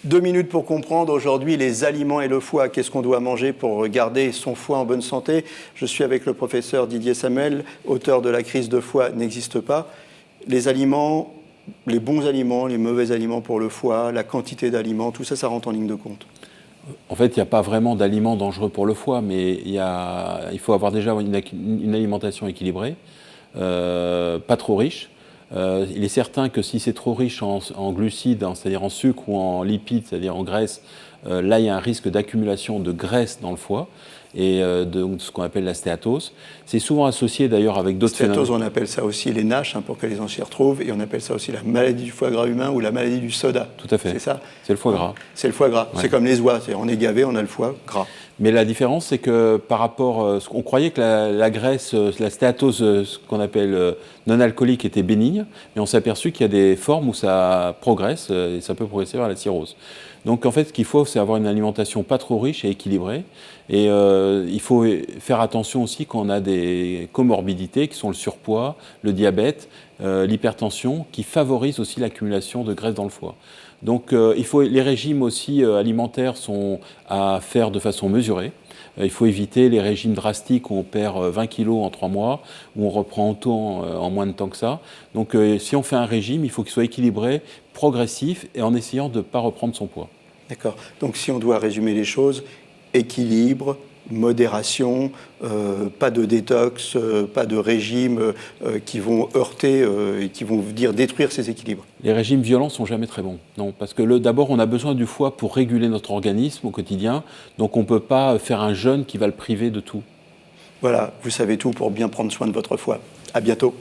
2 minutes pour comprendre aujourd'hui les aliments et le foie. Qu'est-ce qu'on doit manger pour garder son foie en bonne santé? Je suis avec le professeur Didier Samuel, auteur de La crise de foie n'existe pas. Les aliments, les bons aliments, les mauvais aliments pour le foie, la quantité d'aliments, tout ça, ça rentre en ligne de compte. En fait, il n'y a pas vraiment d'aliments dangereux pour le foie, mais il faut avoir déjà une alimentation équilibrée, pas trop riche. Il est certain que si c'est trop riche en glucides, c'est-à-dire en sucre, ou en lipides, c'est-à-dire en graisse, là, il y a un risque d'accumulation de graisse dans le foie et de ce qu'on appelle la stéatose. C'est souvent associé d'ailleurs avec d'autres phénomènes. Stéatose, on appelle ça aussi les NASH, pour que les gens s'y retrouvent, et on appelle ça aussi la maladie du foie gras humain ou la maladie du soda. Tout à fait. C'est ça? C'est le foie gras. C'est le foie gras. Ouais. C'est comme les oies, on est gavé, on a le foie gras. Mais la différence, c'est que par rapport, on croyait que la graisse, la stéatose, ce qu'on appelle non alcoolique, était bénigne, mais on s'est aperçu qu'il y a des formes où ça progresse et ça peut progresser vers la cirrhose. Donc en fait, ce qu'il faut, c'est avoir une alimentation pas trop riche et équilibrée. Et il faut faire attention aussi quand on a des comorbidités qui sont le surpoids, le diabète, l'hypertension, qui favorisent aussi l'accumulation de graisse dans le foie. Donc les régimes aussi alimentaires sont à faire de façon mesurée. Il faut éviter les régimes drastiques où on perd 20 kilos en 3 mois, où on reprend autant en moins de temps que ça. Donc si on fait un régime, il faut qu'il soit équilibré, progressif et en essayant de ne pas reprendre son poids. D'accord. Donc si on doit résumer les choses, équilibre, modération, pas de détox, pas de régimes qui vont heurter et qui vont dire détruire ces équilibres. Les régimes violents sont jamais très bons. Non, parce que d'abord, on a besoin du foie pour réguler notre organisme au quotidien. Donc on ne peut pas faire un jeûne qui va le priver de tout. Voilà, vous savez tout pour bien prendre soin de votre foie. À bientôt.